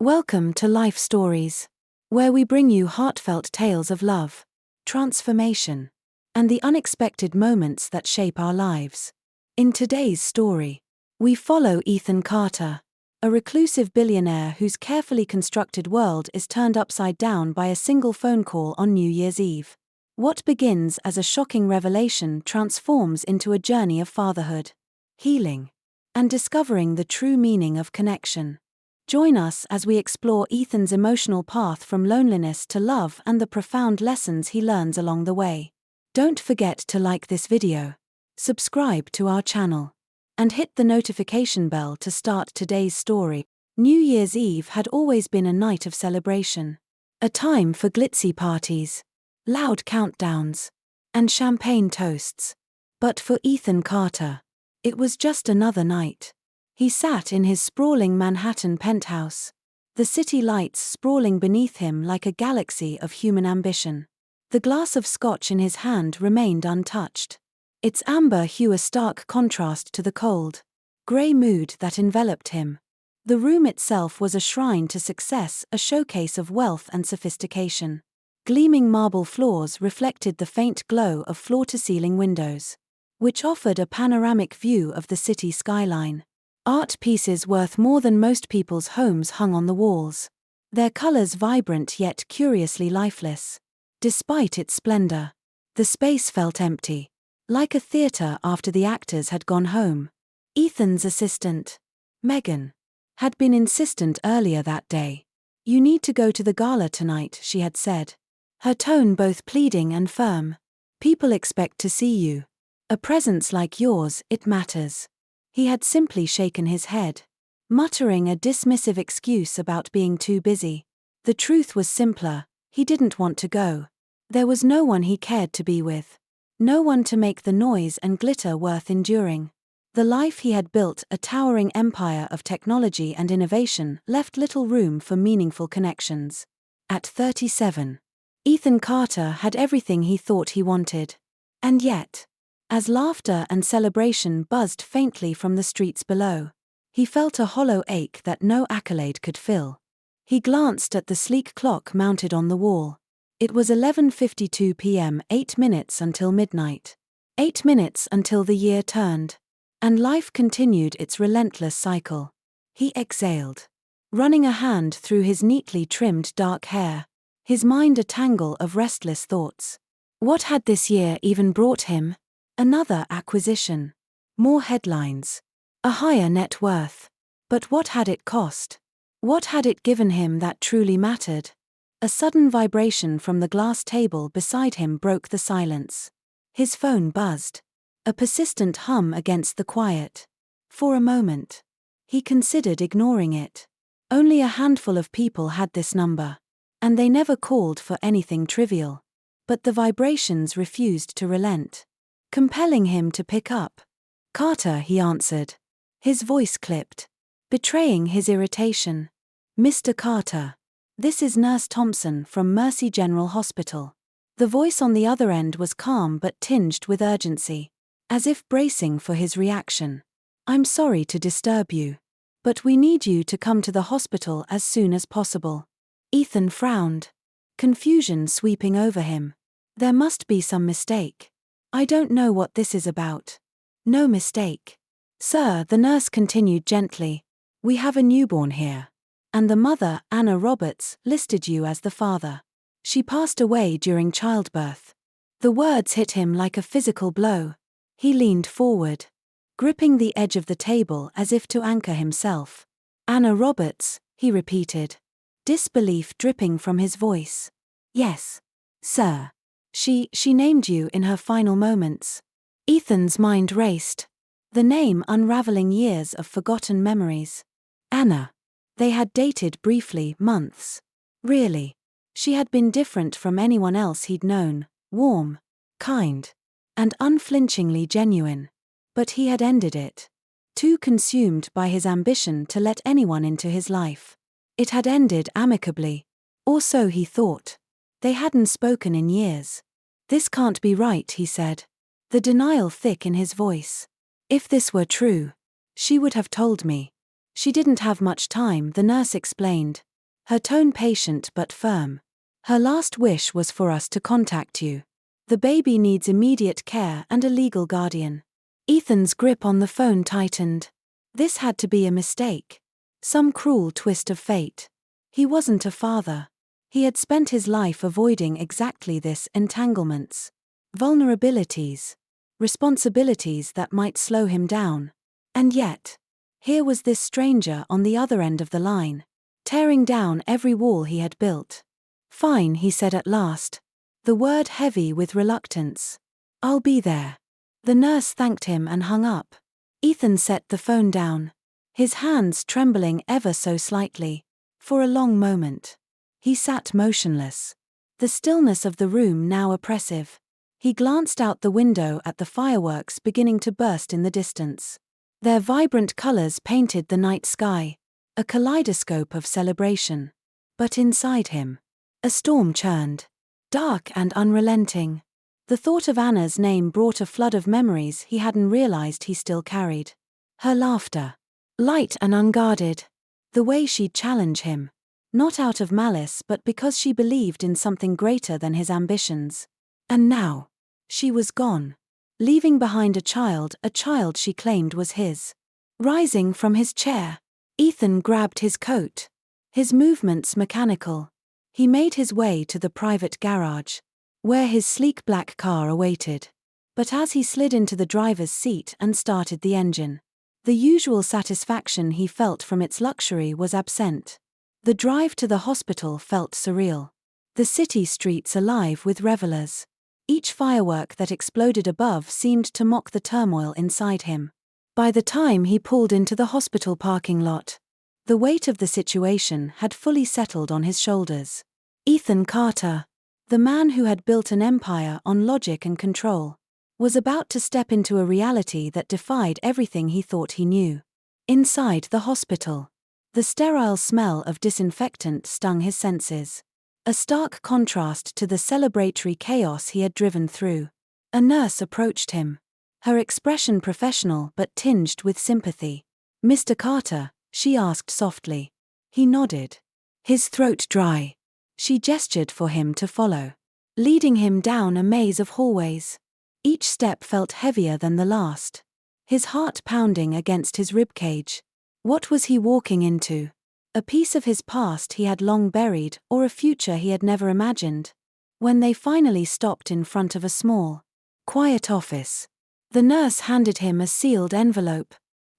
Welcome to Life Stories, where we bring you heartfelt tales of love, transformation, and the unexpected moments that shape our lives. In today's story, we follow Ethan Carter, a reclusive billionaire whose carefully constructed world is turned upside down by a single phone call on New Year's Eve. What begins as a shocking revelation transforms into a journey of fatherhood, healing, and discovering the true meaning of connection. Join us as we explore Ethan's emotional path from loneliness to love and the profound lessons he learns along the way. Don't forget to like this video, subscribe to our channel, and hit the notification bell to start today's story. New Year's Eve had always been a night of celebration, a time for glitzy parties, loud countdowns, and champagne toasts. But for Ethan Carter, it was just another night. He sat in his sprawling Manhattan penthouse, the city lights sprawling beneath him like a galaxy of human ambition. The glass of scotch in his hand remained untouched, its amber hue a stark contrast to the cold, grey mood that enveloped him. The room itself was a shrine to success, a showcase of wealth and sophistication. Gleaming marble floors reflected the faint glow of floor-to-ceiling windows, which offered a panoramic view of the city skyline. Art pieces worth more than most people's homes hung on the walls, their colors vibrant yet curiously lifeless. Despite its splendor, the space felt empty, like a theater after the actors had gone home. Ethan's assistant, Megan, had been insistent earlier that day. "You need to go to the gala tonight," she had said, her tone both pleading and firm. "People expect to see you. A presence like yours, it matters." He had simply shaken his head, muttering a dismissive excuse about being too busy. The truth was simpler: he didn't want to go. There was no one he cared to be with, no one to make the noise and glitter worth enduring. The life he had built, a towering empire of technology and innovation, left little room for meaningful connections. At 37, Ethan Carter had everything he thought he wanted. And yet, as laughter and celebration buzzed faintly from the streets below, he felt a hollow ache that no accolade could fill. He glanced at the sleek clock mounted on the wall. It was 11:52 p.m., 8 minutes until midnight. 8 minutes until the year turned, and life continued its relentless cycle. He exhaled, running a hand through his neatly trimmed dark hair, his mind a tangle of restless thoughts. What had this year even brought him? Another acquisition, more headlines, a higher net worth. But what had it cost? What had it given him that truly mattered? A sudden vibration from the glass table beside him broke the silence. His phone buzzed, a persistent hum against the quiet. For a moment, he considered ignoring it. Only a handful of people had this number, and they never called for anything trivial. But the vibrations refused to relent, compelling him to pick up. "Carter," he answered, his voice clipped, betraying his irritation. "Mr. Carter, this is Nurse Thompson from Mercy General Hospital." The voice on the other end was calm but tinged with urgency, as if bracing for his reaction. "I'm sorry to disturb you, but we need you to come to the hospital as soon as possible." Ethan frowned, confusion sweeping over him. There must be some mistake. "I don't know what this is about." "No mistake, sir," the nurse continued gently. "We have a newborn here, and the mother, Anna Roberts, listed you as the father. She passed away during childbirth." The words hit him like a physical blow. He leaned forward, gripping the edge of the table as if to anchor himself. "Anna Roberts," he repeated, disbelief dripping from his voice. "Yes, sir. She named you in her final moments." Ethan's mind raced, the name unraveling years of forgotten memories. Anna. They had dated briefly, months. Really. She had been different from anyone else he'd known, warm, kind, and unflinchingly genuine. But he had ended it, too consumed by his ambition to let anyone into his life. It had ended amicably, or so he thought. They hadn't spoken in years. "This can't be right," he said, the denial thick in his voice. "If this were true, she would have told me." "She didn't have much time," the nurse explained, her tone patient but firm. "Her last wish was for us to contact you. The baby needs immediate care and a legal guardian." Ethan's grip on the phone tightened. This had to be a mistake. Some cruel twist of fate. He wasn't a father. He had spent his life avoiding exactly this: entanglements, vulnerabilities, responsibilities that might slow him down. And yet, here was this stranger on the other end of the line, tearing down every wall he had built. "Fine," he said at last, the word heavy with reluctance. "I'll be there." The nurse thanked him and hung up. Ethan set the phone down, his hands trembling ever so slightly. For a long moment, he sat motionless, the stillness of the room now oppressive. He glanced out the window at the fireworks beginning to burst in the distance. Their vibrant colors painted the night sky, a kaleidoscope of celebration. But inside him, a storm churned, dark and unrelenting. The thought of Anna's name brought a flood of memories he hadn't realized he still carried. Her laughter, light and unguarded. The way she'd challenge him, not out of malice but because she believed in something greater than his ambitions. And now, she was gone, leaving behind a child she claimed was his. Rising from his chair, Ethan grabbed his coat, his movements mechanical. He made his way to the private garage, where his sleek black car awaited. But as he slid into the driver's seat and started the engine, the usual satisfaction he felt from its luxury was absent. The drive to the hospital felt surreal. The city streets alive with revelers. Each firework that exploded above seemed to mock the turmoil inside him. By the time he pulled into the hospital parking lot, the weight of the situation had fully settled on his shoulders. Ethan Carter, the man who had built an empire on logic and control, was about to step into a reality that defied everything he thought he knew. Inside the hospital, the sterile smell of disinfectant stung his senses, a stark contrast to the celebratory chaos he had driven through. A nurse approached him, her expression professional but tinged with sympathy. "Mr. Carter?" she asked softly. He nodded, his throat dry. She gestured for him to follow, leading him down a maze of hallways. Each step felt heavier than the last, his heart pounding against his ribcage. What was he walking into? A piece of his past he had long buried, or a future he had never imagined? When they finally stopped in front of a small, quiet office, the nurse handed him a sealed envelope.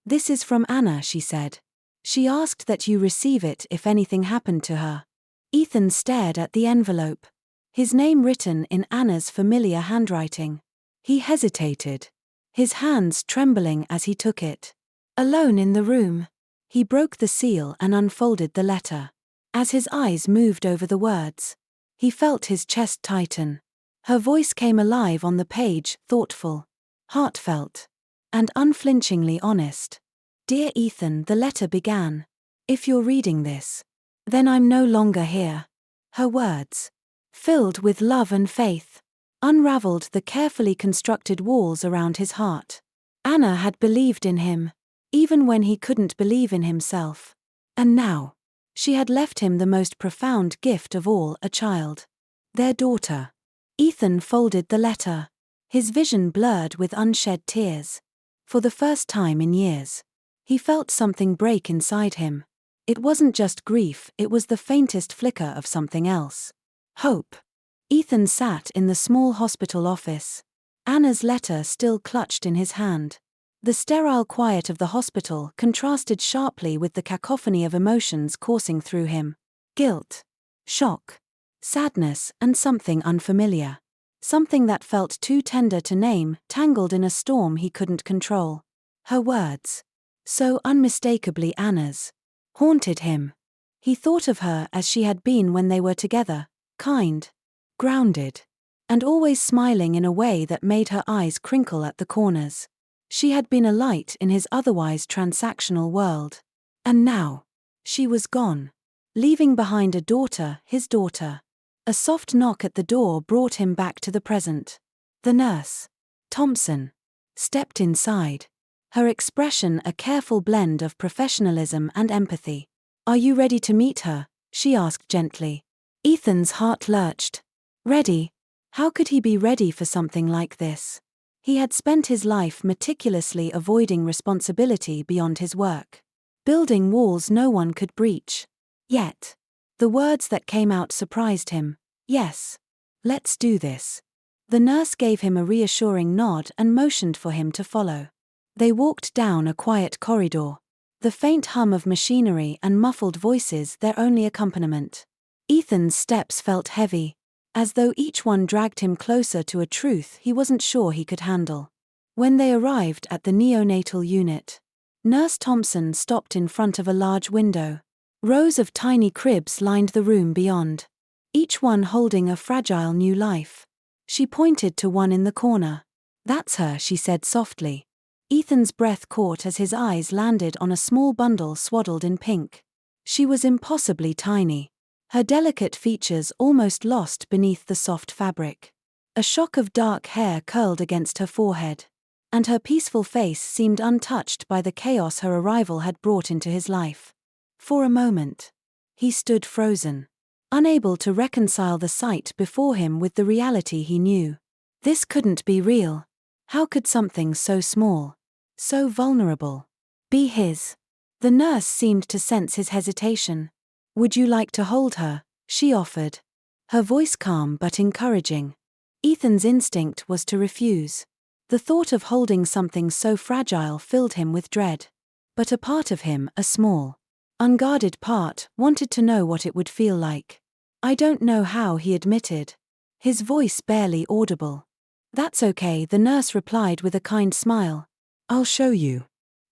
"This is from Anna," she said. "She asked that you receive it if anything happened to her." Ethan stared at the envelope, his name written in Anna's familiar handwriting. He hesitated, his hands trembling as he took it. Alone in the room, he broke the seal and unfolded the letter. As his eyes moved over the words, he felt his chest tighten. Her voice came alive on the page, thoughtful, heartfelt, and unflinchingly honest. "Dear Ethan," the letter began. "If you're reading this, then I'm no longer here." Her words, filled with love and faith, unraveled the carefully constructed walls around his heart. Anna had believed in him, even when he couldn't believe in himself. And now, she had left him the most profound gift of all, a child. Their daughter. Ethan folded the letter, his vision blurred with unshed tears. For the first time in years, he felt something break inside him. It wasn't just grief, it was the faintest flicker of something else. Hope. Ethan sat in the small hospital office, Anna's letter still clutched in his hand. The sterile quiet of the hospital contrasted sharply with the cacophony of emotions coursing through him. Guilt, shock, sadness, and something unfamiliar. Something that felt too tender to name, tangled in a storm he couldn't control. Her words, so unmistakably Anna's, haunted him. He thought of her as she had been when they were together, kind, grounded, and always smiling in a way that made her eyes crinkle at the corners. She had been a light in his otherwise transactional world. And now, she was gone, leaving behind a daughter, his daughter. A soft knock at the door brought him back to the present. The nurse, Thompson, stepped inside, her expression a careful blend of professionalism and empathy. "Are you ready to meet her?" she asked gently. Ethan's heart lurched. Ready? How could he be ready for something like this? He had spent his life meticulously avoiding responsibility beyond his work, building walls no one could breach. Yet, the words that came out surprised him. Yes. Let's do this. The nurse gave him a reassuring nod and motioned for him to follow. They walked down a quiet corridor, the faint hum of machinery and muffled voices their only accompaniment. Ethan's steps felt heavy, as though each one dragged him closer to a truth he wasn't sure he could handle. When they arrived at the neonatal unit, Nurse Thompson stopped in front of a large window. Rows of tiny cribs lined the room beyond, each one holding a fragile new life. She pointed to one in the corner. That's her, she said softly. Ethan's breath caught as his eyes landed on a small bundle swaddled in pink. She was impossibly tiny, her delicate features almost lost beneath the soft fabric. A shock of dark hair curled against her forehead, and her peaceful face seemed untouched by the chaos her arrival had brought into his life. For a moment, he stood frozen, unable to reconcile the sight before him with the reality he knew. This couldn't be real. How could something so small, so vulnerable, be his? The nurse seemed to sense his hesitation. Would you like to hold her? She offered, her voice calm but encouraging. Ethan's instinct was to refuse. The thought of holding something so fragile filled him with dread. But a part of him, a small, unguarded part, wanted to know what it would feel like. I don't know how, he admitted, his voice barely audible. That's okay, the nurse replied with a kind smile. I'll show you.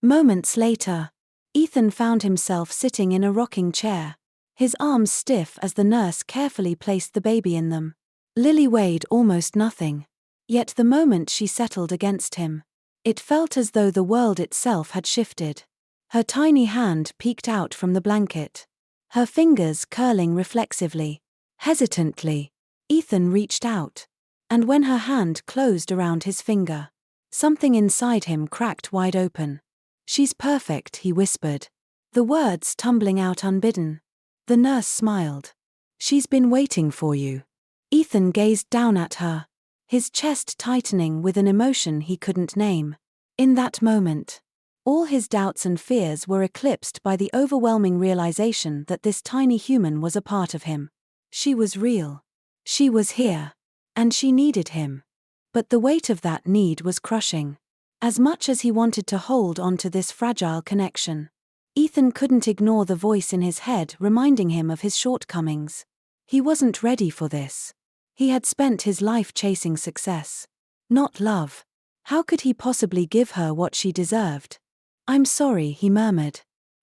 Moments later, Ethan found himself sitting in a rocking chair, his arms stiff as the nurse carefully placed the baby in them. Lily weighed almost nothing, yet the moment she settled against him, it felt as though the world itself had shifted. Her tiny hand peeked out from the blanket, her fingers curling reflexively. Hesitantly, Ethan reached out, and when her hand closed around his finger, something inside him cracked wide open. She's perfect, he whispered, the words tumbling out unbidden. The nurse smiled. She's been waiting for you. Ethan gazed down at her, his chest tightening with an emotion he couldn't name. In that moment, all his doubts and fears were eclipsed by the overwhelming realization that this tiny human was a part of him. She was real. She was here. And she needed him. But the weight of that need was crushing. As much as he wanted to hold on to this fragile connection, Ethan couldn't ignore the voice in his head reminding him of his shortcomings. He wasn't ready for this. He had spent his life chasing success, not love. How could he possibly give her what she deserved? I'm sorry, he murmured,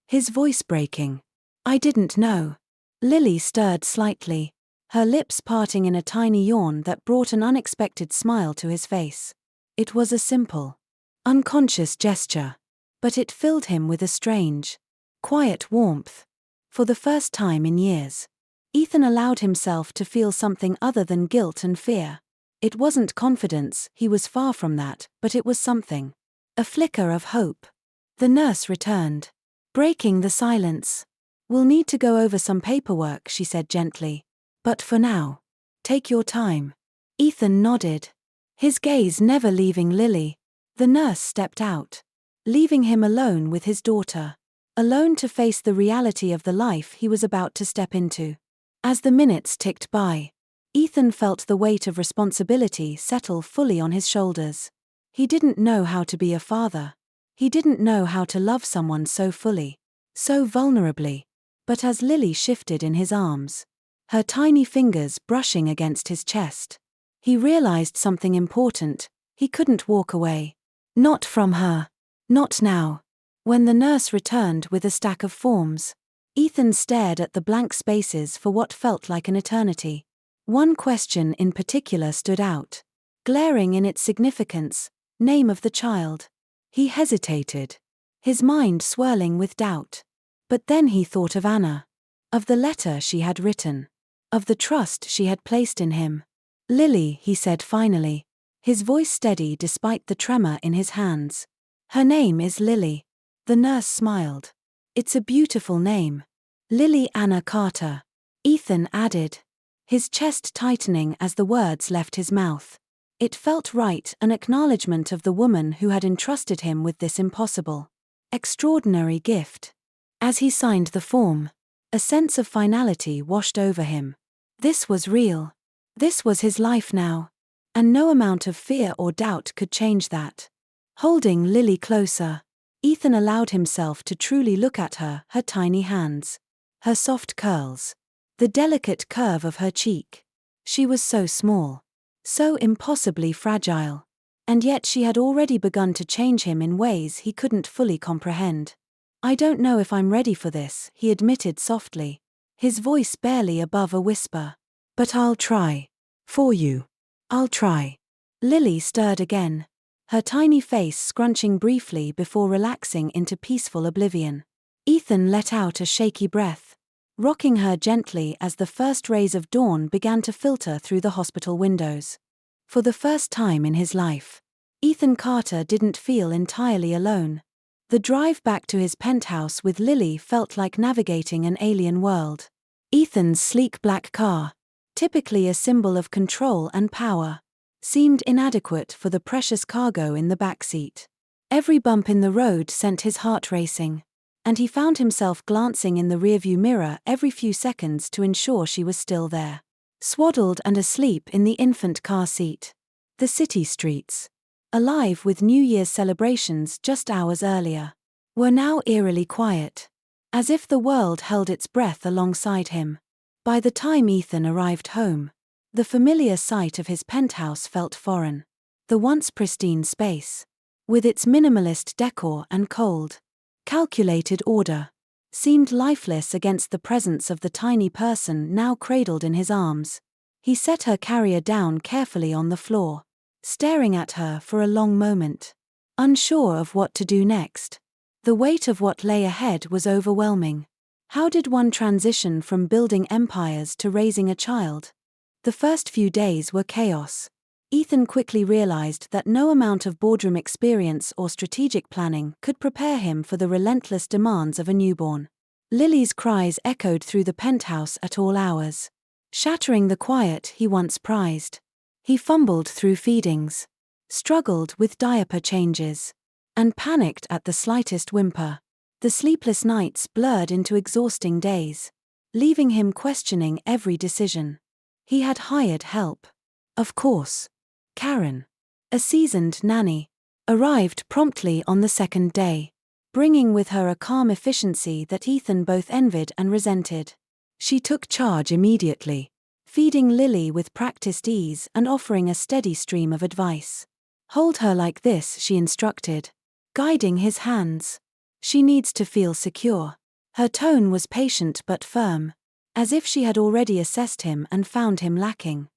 his voice breaking. I didn't know. Lily stirred slightly, her lips parting in a tiny yawn that brought an unexpected smile to his face. It was a simple, unconscious gesture, but it filled him with a strange, quiet warmth. For the first time in years, Ethan allowed himself to feel something other than guilt and fear. It wasn't confidence, he was far from that, but it was something. A flicker of hope. The nurse returned, breaking the silence. We'll need to go over some paperwork, she said gently. But for now, take your time. Ethan nodded, his gaze never leaving Lily. The nurse stepped out, leaving him alone with his daughter, alone to face the reality of the life he was about to step into. As the minutes ticked by, Ethan felt the weight of responsibility settle fully on his shoulders. He didn't know how to be a father. He didn't know how to love someone so fully, so vulnerably. But as Lily shifted in his arms, her tiny fingers brushing against his chest, he realized something important. He couldn't walk away. Not from her. Not now. When the nurse returned with a stack of forms, Ethan stared at the blank spaces for what felt like an eternity. One question in particular stood out, glaring in its significance: name of the child. He hesitated, his mind swirling with doubt. But then he thought of Anna, of the letter she had written, of the trust she had placed in him. Lily, he said finally, his voice steady despite the tremor in his hands. Her name is Lily. The nurse smiled. It's a beautiful name. Lily Anna Carter. Ethan added, his chest tightening as the words left his mouth. It felt right, an acknowledgement of the woman who had entrusted him with this impossible, extraordinary gift. As he signed the form, a sense of finality washed over him. This was real. This was his life now. And no amount of fear or doubt could change that. Holding Lily closer, Ethan allowed himself to truly look at her tiny hands, her soft curls, the delicate curve of her cheek. She was so small, so impossibly fragile. And yet she had already begun to change him in ways he couldn't fully comprehend. I don't know if I'm ready for this, he admitted softly, his voice barely above a whisper. But I'll try. For you. I'll try. Lily stirred again, her tiny face scrunching briefly before relaxing into peaceful oblivion. Ethan let out a shaky breath, rocking her gently as the first rays of dawn began to filter through the hospital windows. For the first time in his life, Ethan Carter didn't feel entirely alone. The drive back to his penthouse with Lily felt like navigating an alien world. Ethan's sleek black car, typically a symbol of control and power, seemed inadequate for the precious cargo in the backseat. Every bump in the road sent his heart racing, and he found himself glancing in the rearview mirror every few seconds to ensure she was still there, swaddled and asleep in the infant car seat. The city streets, alive with New Year's celebrations just hours earlier, were now eerily quiet, as if the world held its breath alongside him. By the time Ethan arrived home, the familiar sight of his penthouse felt foreign. The once pristine space, with its minimalist decor and cold, calculated order, seemed lifeless against the presence of the tiny person now cradled in his arms. He set her carrier down carefully on the floor, staring at her for a long moment, unsure of what to do next. The weight of what lay ahead was overwhelming. How did one transition from building empires to raising a child? The first few days were chaos. Ethan quickly realized that no amount of boardroom experience or strategic planning could prepare him for the relentless demands of a newborn. Lily's cries echoed through the penthouse at all hours, shattering the quiet he once prized. He fumbled through feedings, struggled with diaper changes, and panicked at the slightest whimper. The sleepless nights blurred into exhausting days, leaving him questioning every decision. He had hired help. Of course. Karen, a seasoned nanny, arrived promptly on the second day, bringing with her a calm efficiency that Ethan both envied and resented. She took charge immediately, feeding Lily with practiced ease and offering a steady stream of advice. "Hold her like this," she instructed, guiding his hands. "She needs to feel secure." Her tone was patient but firm, as if she had already assessed him and found him lacking.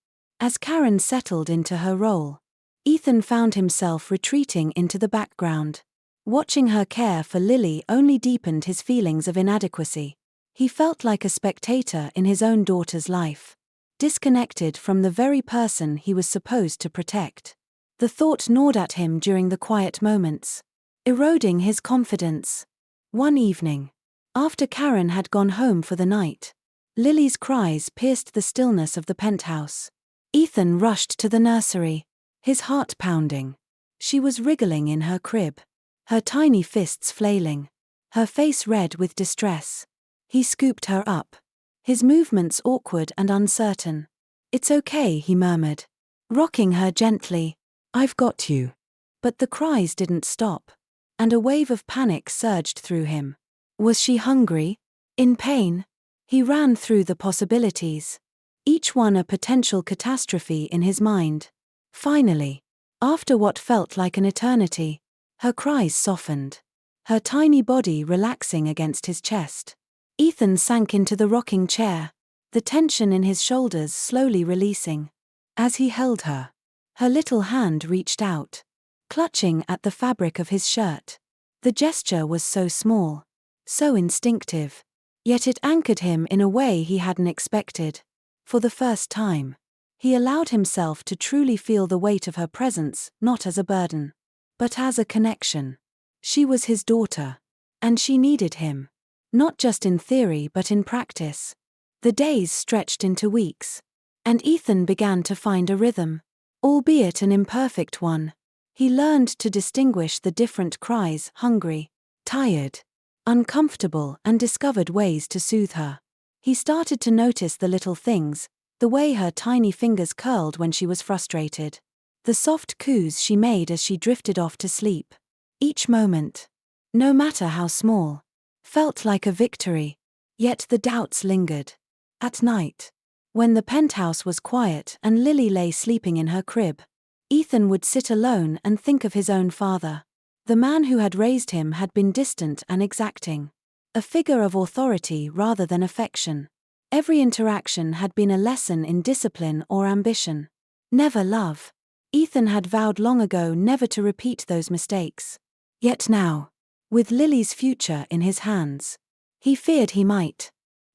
As Karen settled into her role, Ethan found himself retreating into the background. Watching her care for Lily only deepened his feelings of inadequacy. He felt like a spectator in his own daughter's life, disconnected from the very person he was supposed to protect. The thought gnawed at him during the quiet moments, eroding his confidence. One evening, after Karen had gone home for the night, Lily's cries pierced the stillness of the penthouse. Ethan rushed to the nursery, his heart pounding. She was wriggling in her crib, her tiny fists flailing, her face red with distress. He scooped her up, his movements awkward and uncertain. "It's okay," he murmured, rocking her gently. "I've got you." But the cries didn't stop, and a wave of panic surged through him. Was she hungry? In pain? He ran through the possibilities, each one a potential catastrophe in his mind. Finally, after what felt like an eternity, her cries softened, her tiny body relaxing against his chest. Ethan sank into the rocking chair, the tension in his shoulders slowly releasing. As he held her, her little hand reached out, clutching at the fabric of his shirt. The gesture was so small, so instinctive, yet it anchored him in a way he hadn't expected. For the first time, he allowed himself to truly feel the weight of her presence, not as a burden, but as a connection. She was his daughter, and she needed him, not just in theory but in practice. The days stretched into weeks. And Ethan began to find a rhythm. Albeit an imperfect one. He learned to distinguish the different cries: hungry, tired, uncomfortable, and discovered ways to soothe her. He started to notice the little things, the way her tiny fingers curled when she was frustrated. The soft coos she made as she drifted off to sleep. Each moment, no matter how small, felt like a victory. Yet the doubts lingered. At night, when the penthouse was quiet and Lily lay sleeping in her crib, Ethan would sit alone and think of his own father. The man who had raised him had been distant and exacting. A figure of authority rather than affection. Every interaction had been a lesson in discipline or ambition. Never love. Ethan had vowed long ago never to repeat those mistakes. Yet now, with Lily's future in his hands, he feared he might.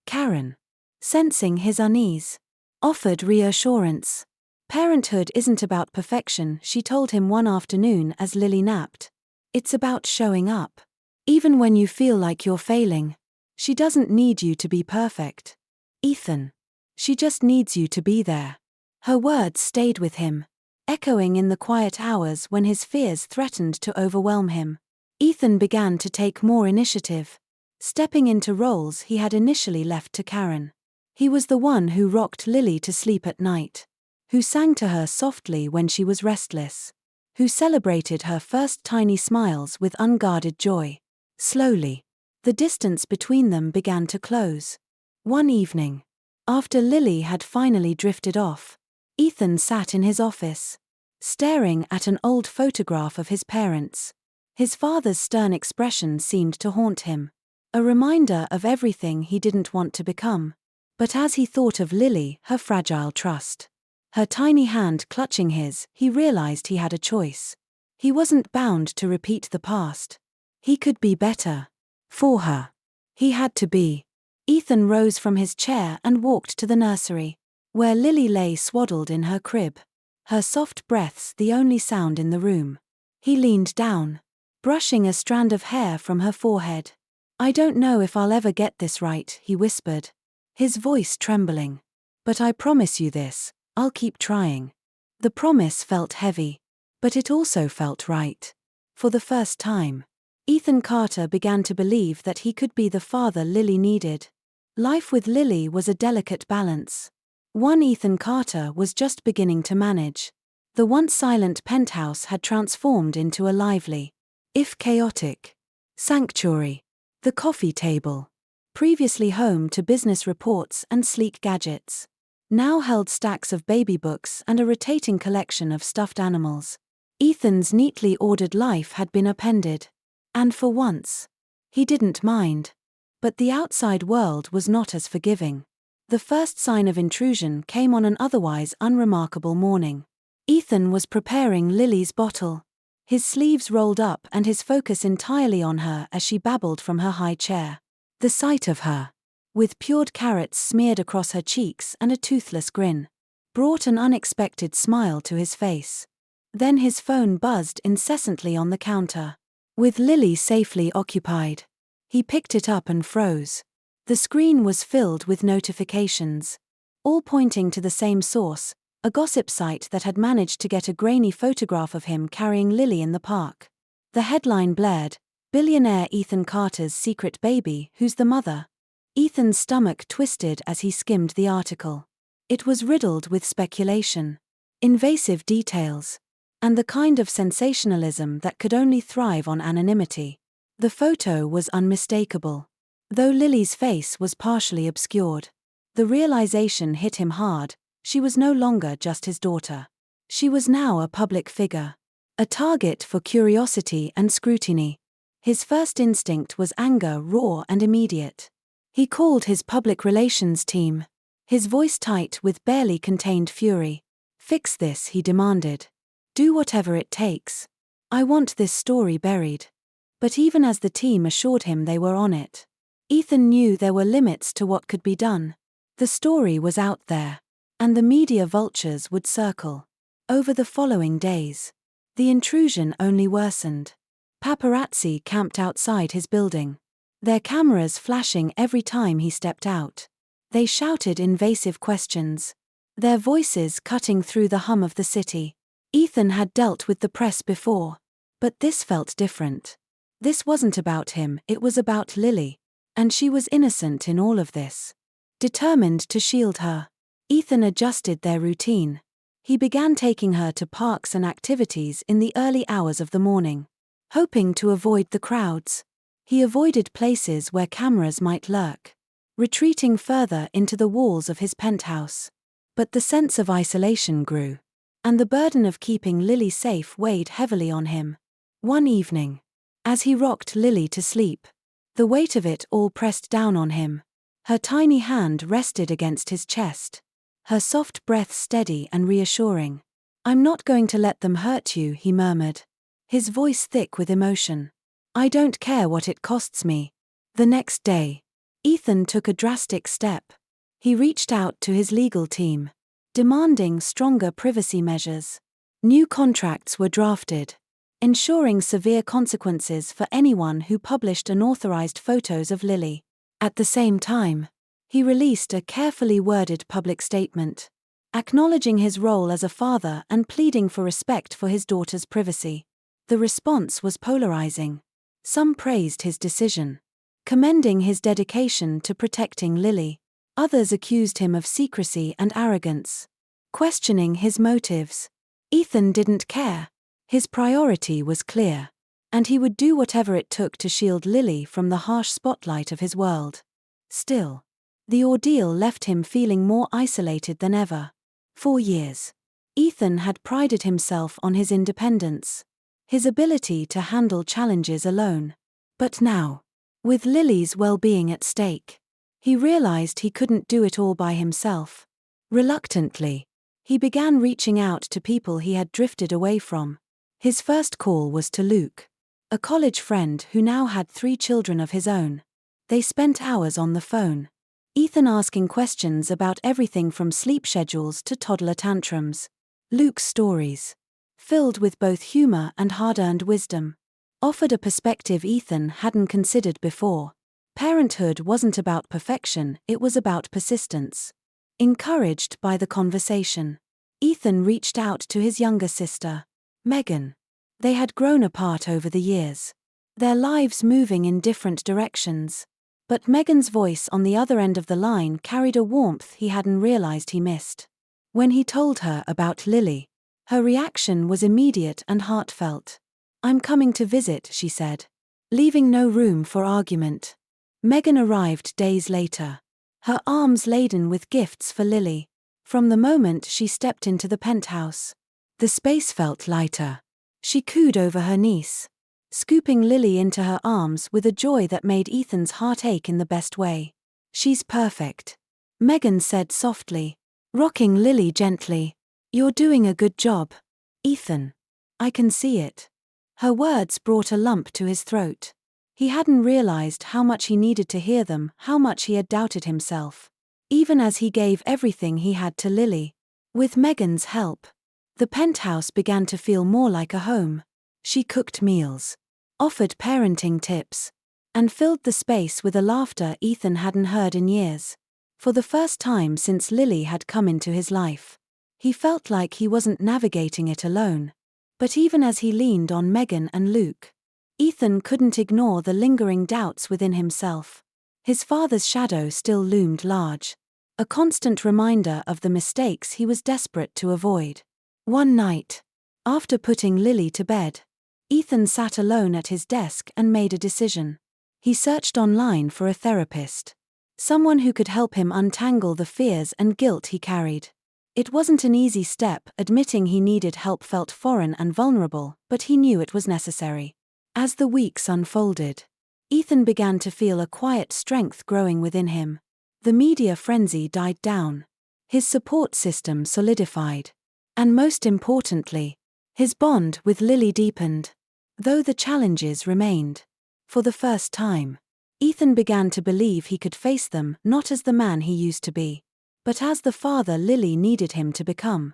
Karen, sensing his unease, offered reassurance. Parenthood isn't about perfection, she told him one afternoon as Lily napped. It's about showing up. Even when you feel like you're failing. She doesn't need you to be perfect, Ethan. She just needs you to be there. Her words stayed with him, echoing in the quiet hours when his fears threatened to overwhelm him. Ethan began to take more initiative, stepping into roles he had initially left to Karen. He was the one who rocked Lily to sleep at night, who sang to her softly when she was restless, who celebrated her first tiny smiles with unguarded joy. Slowly, the distance between them began to close. One evening, after Lily had finally drifted off, Ethan sat in his office, staring at an old photograph of his parents. His father's stern expression seemed to haunt him, a reminder of everything he didn't want to become. But as he thought of Lily, her fragile trust, her tiny hand clutching his, he realized he had a choice. He wasn't bound to repeat the past. He could be better. For her. He had to be. Ethan rose from his chair and walked to the nursery, where Lily lay swaddled in her crib, her soft breaths the only sound in the room. He leaned down, brushing a strand of hair from her forehead. "I don't know if I'll ever get this right," he whispered, his voice trembling. "But I promise you this, I'll keep trying." The promise felt heavy, but it also felt right. For the first time, Ethan Carter began to believe that he could be the father Lily needed. Life with Lily was a delicate balance. One Ethan Carter was just beginning to manage. The once silent penthouse had transformed into a lively, if chaotic, sanctuary. The coffee table, previously home to business reports and sleek gadgets, now held stacks of baby books and a rotating collection of stuffed animals. Ethan's neatly ordered life had been upended. And for once, he didn't mind. But the outside world was not as forgiving. The first sign of intrusion came on an otherwise unremarkable morning. Ethan was preparing Lily's bottle, his sleeves rolled up and his focus entirely on her as she babbled from her high chair. The sight of her, with pured carrots smeared across her cheeks and a toothless grin, brought an unexpected smile to his face. Then his phone buzzed incessantly on the counter. With Lily safely occupied, he picked it up and froze. The screen was filled with notifications, all pointing to the same source, a gossip site that had managed to get a grainy photograph of him carrying Lily in the park. The headline blared, "Billionaire Ethan Carter's secret baby, who's the mother?" Ethan's stomach twisted as he skimmed the article. It was riddled with speculation, invasive details, and the kind of sensationalism that could only thrive on anonymity. The photo was unmistakable, though Lily's face was partially obscured. The realization hit him hard. She was no longer just his daughter. She was now a public figure, a target for curiosity and scrutiny. His first instinct was anger, raw and immediate. He called his public relations team, his voice tight with barely contained fury. "Fix this," he demanded. "Do whatever it takes. I want this story buried." But even as the team assured him they were on it, Ethan knew there were limits to what could be done. The story was out there, and the media vultures would circle. Over the following days, the intrusion only worsened. Paparazzi camped outside his building, their cameras flashing every time he stepped out. They shouted invasive questions, their voices cutting through the hum of the city. Ethan had dealt with the press before, but this felt different. This wasn't about him, it was about Lily, and she was innocent in all of this. Determined to shield her, Ethan adjusted their routine. He began taking her to parks and activities in the early hours of the morning, hoping to avoid the crowds. He avoided places where cameras might lurk, retreating further into the walls of his penthouse. But the sense of isolation grew, and the burden of keeping Lily safe weighed heavily on him. One evening, as he rocked Lily to sleep, the weight of it all pressed down on him. Her tiny hand rested against his chest, her soft breath steady and reassuring. "I'm not going to let them hurt you," he murmured, his voice thick with emotion. "I don't care what it costs me." The next day, Ethan took a drastic step. He reached out to his legal team, demanding stronger privacy measures. New contracts were drafted, ensuring severe consequences for anyone who published unauthorized photos of Lily. At the same time, he released a carefully worded public statement, acknowledging his role as a father and pleading for respect for his daughter's privacy. The response was polarizing. Some praised his decision, commending his dedication to protecting Lily. Others accused him of secrecy and arrogance, questioning his motives. Ethan didn't care. His priority was clear, and he would do whatever it took to shield Lily from the harsh spotlight of his world. Still, the ordeal left him feeling more isolated than ever. For years, Ethan had prided himself on his independence, his ability to handle challenges alone. But now, with Lily's well-being at stake, he realized he couldn't do it all by himself. Reluctantly, he began reaching out to people he had drifted away from. His first call was to Luke, a college friend who now had 3 children of his own. They spent hours on the phone, Ethan asking questions about everything from sleep schedules to toddler tantrums. Luke's stories, filled with both humor and hard-earned wisdom, offered a perspective Ethan hadn't considered before. Parenthood wasn't about perfection, it was about persistence. Encouraged by the conversation, Ethan reached out to his younger sister, Megan. They had grown apart over the years, their lives moving in different directions. But Megan's voice on the other end of the line carried a warmth he hadn't realized he missed. When he told her about Lily, her reaction was immediate and heartfelt. "I'm coming to visit," she said, leaving no room for argument. Megan arrived days later, her arms laden with gifts for Lily. From the moment she stepped into the penthouse, the space felt lighter. She cooed over her niece, scooping Lily into her arms with a joy that made Ethan's heart ache in the best way. "She's perfect," Megan said softly, rocking Lily gently. "You're doing a good job, Ethan. I can see it." Her words brought a lump to his throat. He hadn't realized how much he needed to hear them, how much he had doubted himself. Even as he gave everything he had to Lily. With Megan's help, the penthouse began to feel more like a home. She cooked meals, offered parenting tips, and filled the space with a laughter Ethan hadn't heard in years. For the first time since Lily had come into his life, he felt like he wasn't navigating it alone. But even as he leaned on Megan and Luke, Ethan couldn't ignore the lingering doubts within himself. His father's shadow still loomed large, a constant reminder of the mistakes he was desperate to avoid. One night, after putting Lily to bed, Ethan sat alone at his desk and made a decision. He searched online for a therapist, someone who could help him untangle the fears and guilt he carried. It wasn't an easy step, admitting he needed help felt foreign and vulnerable, but he knew it was necessary. As the weeks unfolded, Ethan began to feel a quiet strength growing within him. The media frenzy died down, his support system solidified, and most importantly, his bond with Lily deepened. Though the challenges remained, for the first time, Ethan began to believe he could face them not as the man he used to be, but as the father Lily needed him to become.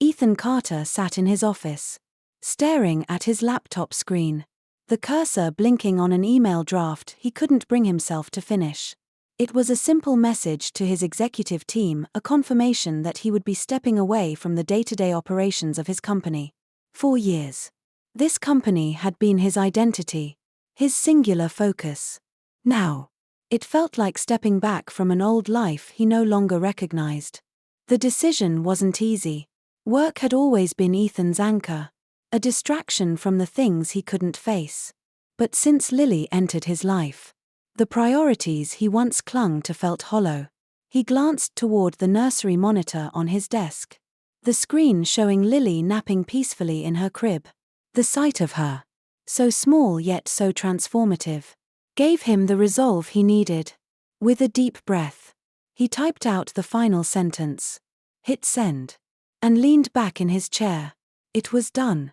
Ethan Carter sat in his office, staring at his laptop screen, the cursor blinking on an email draft he couldn't bring himself to finish. It was a simple message to his executive team, a confirmation that he would be stepping away from the day-to-day operations of his company. 4 years. This company had been his identity, his singular focus. Now, it felt like stepping back from an old life he no longer recognized. The decision wasn't easy. Work had always been Ethan's anchor, a distraction from the things he couldn't face. But since Lily entered his life, the priorities he once clung to felt hollow. He glanced toward the nursery monitor on his desk, the screen showing Lily napping peacefully in her crib. The sight of her, so small yet so transformative, gave him the resolve he needed. With a deep breath, he typed out the final sentence, hit send, and leaned back in his chair. It was done.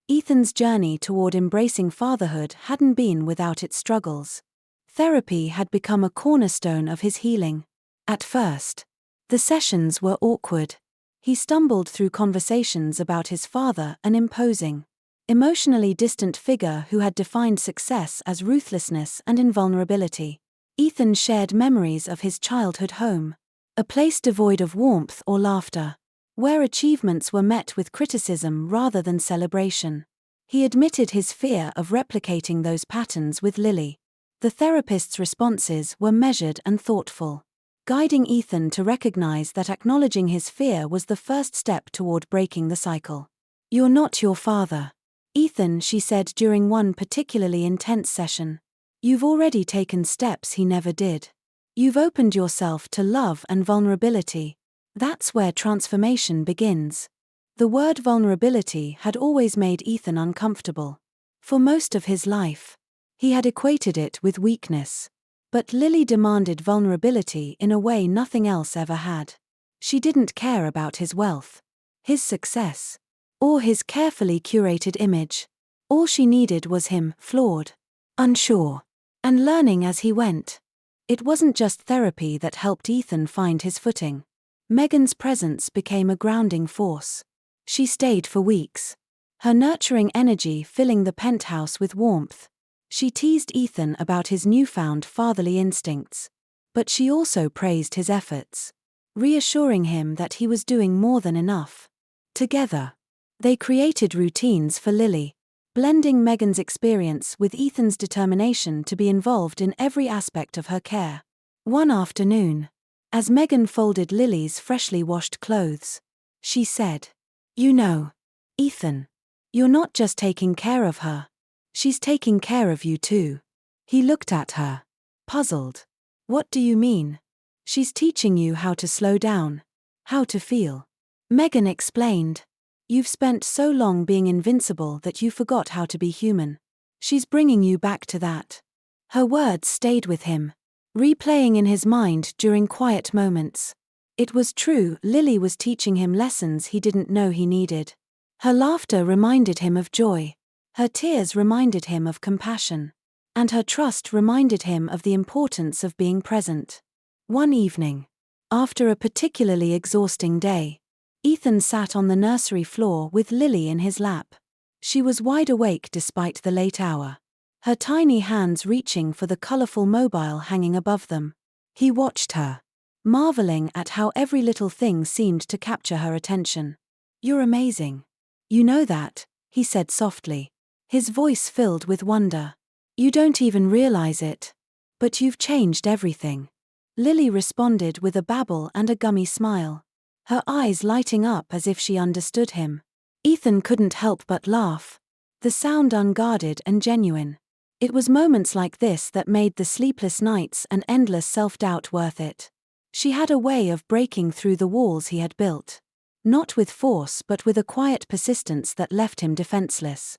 Ethan's journey toward embracing fatherhood hadn't been without its struggles. Therapy had become a cornerstone of his healing. At first, the sessions were awkward. He stumbled through conversations about his father, an imposing, emotionally distant figure who had defined success as ruthlessness and invulnerability. Ethan shared memories of his childhood home, a place devoid of warmth or laughter, where achievements were met with criticism rather than celebration. He admitted his fear of replicating those patterns with Lily. The therapist's responses were measured and thoughtful, guiding Ethan to recognize that acknowledging his fear was the first step toward breaking the cycle. "You're not your father, Ethan," she said during one particularly intense session. "You've already taken steps he never did. You've opened yourself to love and vulnerability. That's where transformation begins." The word vulnerability had always made Ethan uncomfortable. For most of his life, he had equated it with weakness. But Lily demanded vulnerability in a way nothing else ever had. She didn't care about his wealth, his success, or his carefully curated image. All she needed was him, flawed, unsure, and learning as he went. It wasn't just therapy that helped Ethan find his footing. Megan's presence became a grounding force. She stayed for weeks, her nurturing energy filling the penthouse with warmth. She teased Ethan about his newfound fatherly instincts, but she also praised his efforts, reassuring him that he was doing more than enough. Together, they created routines for Lily, blending Megan's experience with Ethan's determination to be involved in every aspect of her care. One afternoon, as Megan folded Lily's freshly washed clothes, she said, "You know, Ethan, you're not just taking care of her. She's taking care of you too." He looked at her, puzzled. "What do you mean?" "She's teaching you how to slow down, how to feel." Megan explained. "You've spent so long being invincible that you forgot how to be human. She's bringing you back to that." Her words stayed with him, replaying in his mind during quiet moments. It was true, Lily was teaching him lessons he didn't know he needed. Her laughter reminded him of joy. Her tears reminded him of compassion, and her trust reminded him of the importance of being present. One evening, after a particularly exhausting day, Ethan sat on the nursery floor with Lily in his lap. She was wide awake despite the late hour, her tiny hands reaching for the colorful mobile hanging above them. He watched her, marveling at how every little thing seemed to capture her attention. "You're amazing. You know that," he said softly, his voice filled with wonder. "You don't even realize it. But you've changed everything." Lily responded with a babble and a gummy smile, her eyes lighting up as if she understood him. Ethan couldn't help but laugh, the sound unguarded and genuine. It was moments like this that made the sleepless nights and endless self-doubt worth it. She had a way of breaking through the walls he had built, not with force but with a quiet persistence that left him defenseless.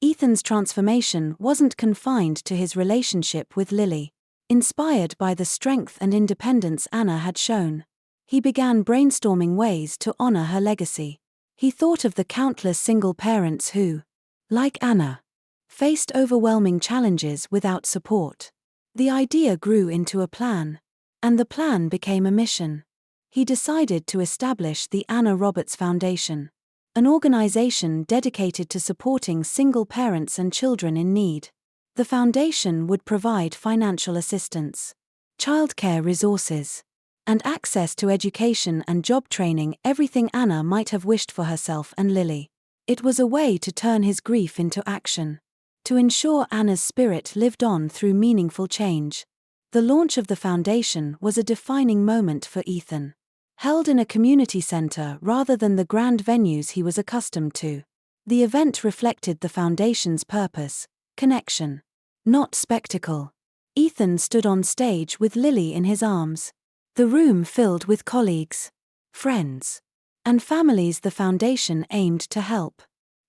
Ethan's transformation wasn't confined to his relationship with Lily. Inspired by the strength and independence Anna had shown, he began brainstorming ways to honor her legacy. He thought of the countless single parents who, like Anna, faced overwhelming challenges without support. The idea grew into a plan, and the plan became a mission. He decided to establish the Anna Roberts Foundation, an organization dedicated to supporting single parents and children in need. The foundation would provide financial assistance, childcare resources, and access to education and job training, everything Anna might have wished for herself and Lily. It was a way to turn his grief into action, to ensure Anna's spirit lived on through meaningful change. The launch of the foundation was a defining moment for Ethan. Held in a community center rather than the grand venues he was accustomed to, the event reflected the foundation's purpose: connection, not spectacle. Ethan stood on stage with Lily in his arms. The room filled with colleagues, friends, and families the foundation aimed to help.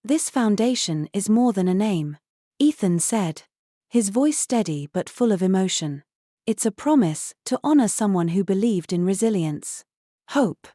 "This foundation is more than a name," Ethan said, his voice steady but full of emotion. "It's a promise to honor someone who believed in resilience, hope,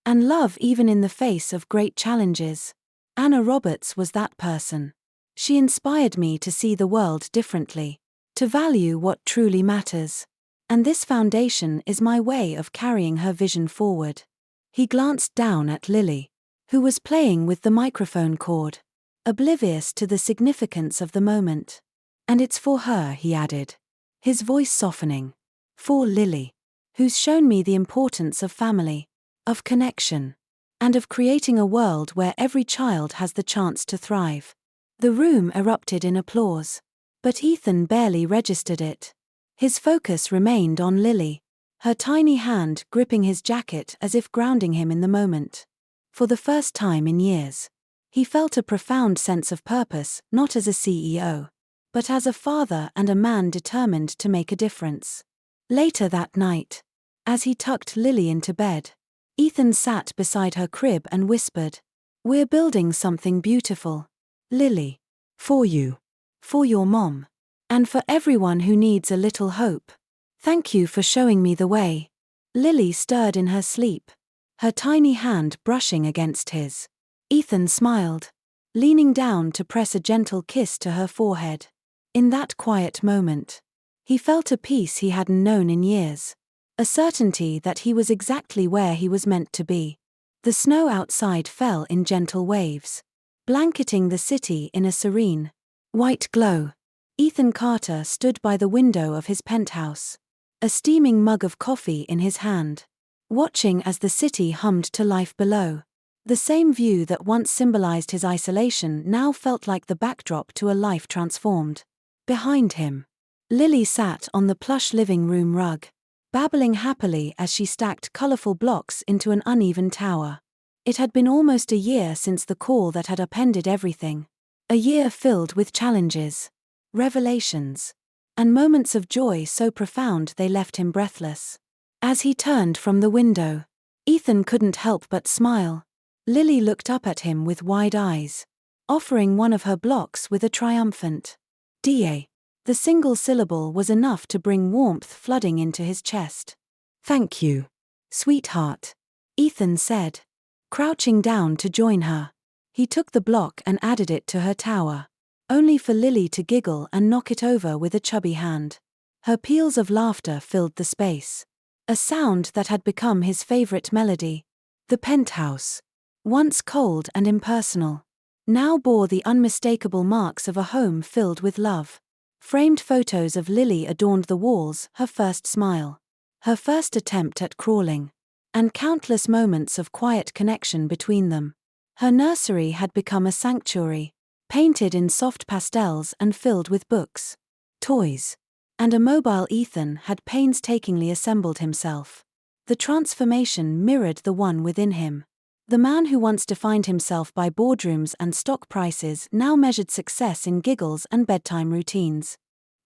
and love even in the face of great challenges. Anna Roberts was that person. She inspired me to see the world differently, to value what truly matters. And this foundation is my way of carrying her vision forward." He glanced down at Lily, who was playing with the microphone cord, oblivious to the significance of the moment. "And it's for her," he added, his voice softening. "For Lily, who's shown me the importance of family, of connection, and of creating a world where every child has the chance to thrive." The room erupted in applause, but Ethan barely registered it. His focus remained on Lily, her tiny hand gripping his jacket as if grounding him in the moment. For the first time in years, he felt a profound sense of purpose, not as a CEO, but as a father and a man determined to make a difference. Later that night, as he tucked Lily into bed, Ethan sat beside her crib and whispered, "We're building something beautiful, Lily. For you. For your mom. And for everyone who needs a little hope. Thank you for showing me the way." Lily stirred in her sleep, her tiny hand brushing against his. Ethan smiled, leaning down to press a gentle kiss to her forehead. In that quiet moment, he felt a peace he hadn't known in years, a certainty that he was exactly where he was meant to be. The snow outside fell in gentle waves, blanketing the city in a serene, white glow. Ethan Carter stood by the window of his penthouse, a steaming mug of coffee in his hand, watching as the city hummed to life below. The same view that once symbolized his isolation now felt like the backdrop to a life transformed. Behind him, Lily sat on the plush living room rug, babbling happily as she stacked colorful blocks into an uneven tower. It had been almost a year since the call that had upended everything. A year filled with challenges, revelations, and moments of joy so profound they left him breathless. As he turned from the window, Ethan couldn't help but smile. Lily looked up at him with wide eyes, offering one of her blocks with a triumphant "Da." The single syllable was enough to bring warmth flooding into his chest. "Thank you, sweetheart," Ethan said, crouching down to join her. He took the block and added it to her tower, only for Lily to giggle and knock it over with a chubby hand. Her peals of laughter filled the space, a sound that had become his favorite melody. The penthouse, once cold and impersonal, now bore the unmistakable marks of a home filled with love. Framed photos of Lily adorned the walls, her first smile, her first attempt at crawling, and countless moments of quiet connection between them. Her nursery had become a sanctuary, painted in soft pastels and filled with books, toys, and a mobile Ethan had painstakingly assembled himself. The transformation mirrored the one within him. The man who once defined himself by boardrooms and stock prices now measured success in giggles and bedtime routines.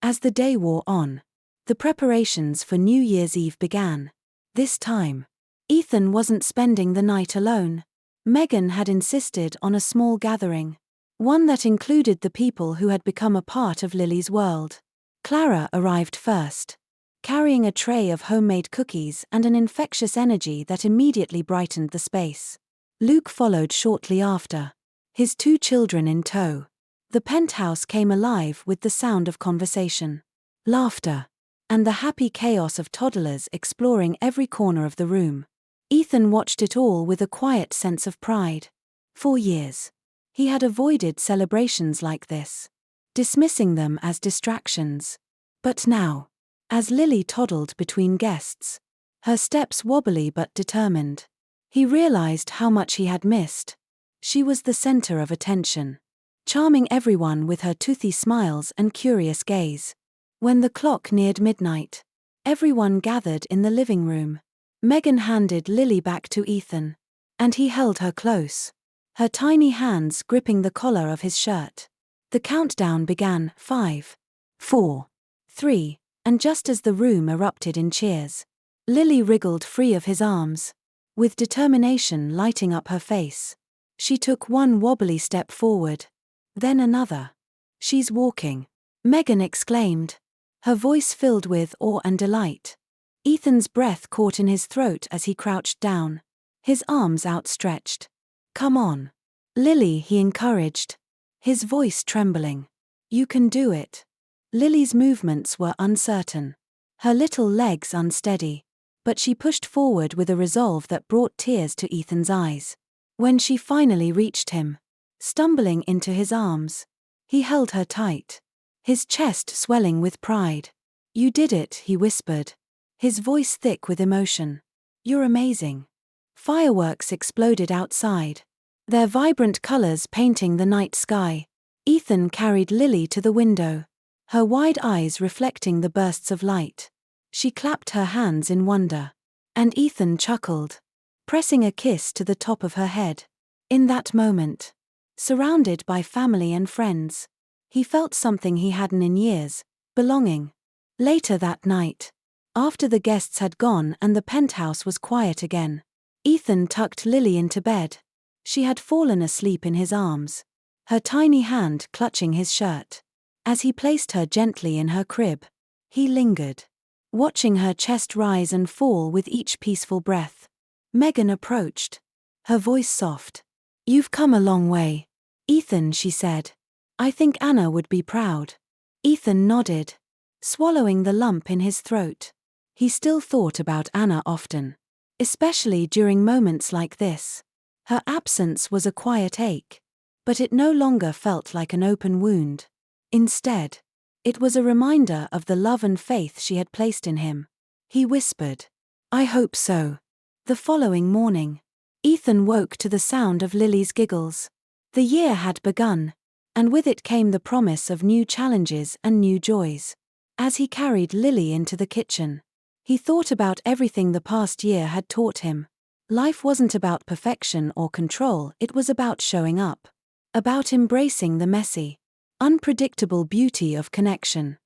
As the day wore on, the preparations for New Year's Eve began. This time, Ethan wasn't spending the night alone. Megan had insisted on a small gathering, one that included the people who had become a part of Lily's world. Clara arrived first, carrying a tray of homemade cookies and an infectious energy that immediately brightened the space. Luke followed shortly after, his 2 children in tow. The penthouse came alive with the sound of conversation, laughter, and the happy chaos of toddlers exploring every corner of the room. Ethan watched it all with a quiet sense of pride. For years, he had avoided celebrations like this, dismissing them as distractions. But now, As Lily toddled between guests, her steps wobbly but determined, he realized how much he had missed. She was the center of attention, charming everyone with her toothy smiles and curious gaze. When the clock neared midnight, everyone gathered in the living room. Megan handed Lily back to Ethan, and he held her close, her tiny hands gripping the collar of his shirt. The countdown began: 5, 4, 3, and just as the room erupted in cheers, Lily wriggled free of his arms, with determination lighting up her face. She took one wobbly step forward, then another. "She's walking," Megan exclaimed, her voice filled with awe and delight. Ethan's breath caught in his throat as he crouched down, his arms outstretched. "Come on, Lily," he encouraged, his voice trembling. "You can do it." Lily's movements were uncertain, her little legs unsteady, but she pushed forward with a resolve that brought tears to Ethan's eyes. When she finally reached him, stumbling into his arms, he held her tight, his chest swelling with pride. "You did it," he whispered, his voice thick with emotion. "You're amazing." Fireworks exploded outside, their vibrant colors painting the night sky. Ethan carried Lily to the window, her wide eyes reflecting the bursts of light. She clapped her hands in wonder, and Ethan chuckled, pressing a kiss to the top of her head. In that moment, surrounded by family and friends, he felt something he hadn't in years: belonging. Later that night, after the guests had gone and the penthouse was quiet again, Ethan tucked Lily into bed. She had fallen asleep in his arms, her tiny hand clutching his shirt. As he placed her gently in her crib, he lingered, watching her chest rise and fall with each peaceful breath. Megan approached, her voice soft. "You've come a long way, Ethan," she said. "I think Anna would be proud." Ethan nodded, swallowing the lump in his throat. He still thought about Anna often, especially during moments like this. Her absence was a quiet ache, but it no longer felt like an open wound. Instead, it was a reminder of the love and faith she had placed in him. He whispered, "I hope so." The following morning, Ethan woke to the sound of Lily's giggles. The year had begun, and with it came the promise of new challenges and new joys. As he carried Lily into the kitchen, he thought about everything the past year had taught him. Life wasn't about perfection or control, it was about showing up, about embracing the messy, unpredictable beauty of connection.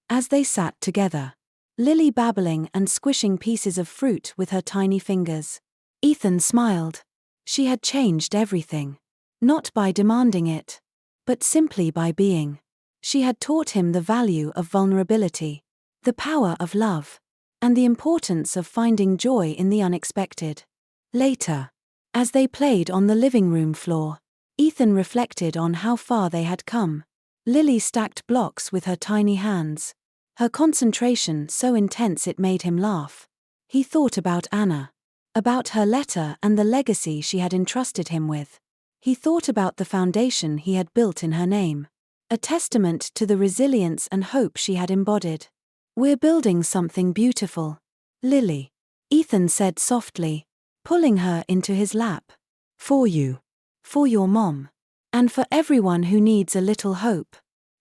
As they sat together, Lily babbling and squishing pieces of fruit with her tiny fingers, Ethan smiled. She had changed everything, not by demanding it, but simply by being. She had taught him the value of vulnerability, the power of love, and the importance of finding joy in the unexpected. Later, as they played on the living room floor, Ethan reflected on how far they had come. Lily stacked blocks with her tiny hands, her concentration so intense it made him laugh. He thought about Anna, about her letter and the legacy she had entrusted him with. He thought about the foundation he had built in her name, a testament to the resilience and hope she had embodied. "We're building something beautiful, Lily," Ethan said softly, pulling her into his lap. "For you, for your mom, and for everyone who needs a little hope."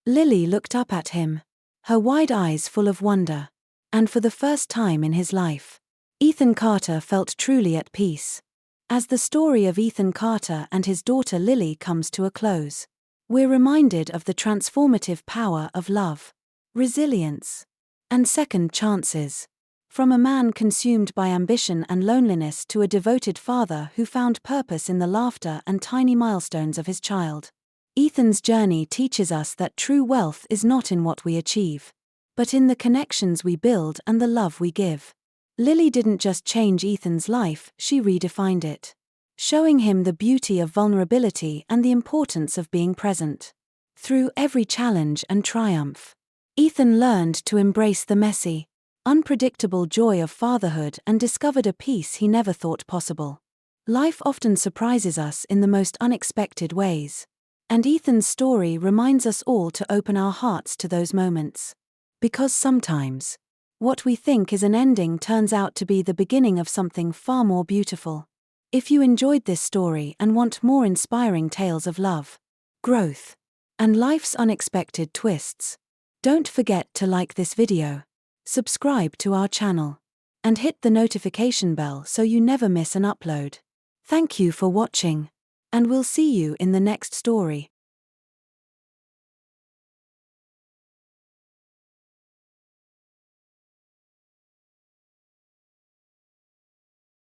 Lily looked up at him, her wide eyes full of wonder, and for the first time in his life, Ethan Carter felt truly at peace. As the story of Ethan Carter and his daughter Lily comes to a close, we're reminded of the transformative power of love, resilience, and second chances. From a man consumed by ambition and loneliness to a devoted father who found purpose in the laughter and tiny milestones of his child, Ethan's journey teaches us that true wealth is not in what we achieve, but in the connections we build and the love we give. Lily didn't just change Ethan's life, she redefined it, showing him the beauty of vulnerability and the importance of being present. Through every challenge and triumph, Ethan learned to embrace the messy, unpredictable joy of fatherhood and discovered a peace he never thought possible. Life often surprises us in the most unexpected ways, and Ethan's story reminds us all to open our hearts to those moments. Because sometimes, What we think is an ending turns out to be the beginning of something far more beautiful. If you enjoyed this story and want more inspiring tales of love, growth, and life's unexpected twists, don't forget to like this video, subscribe to our channel, and hit the notification bell so you never miss an upload. Thank you for watching, and we'll see you in the next story.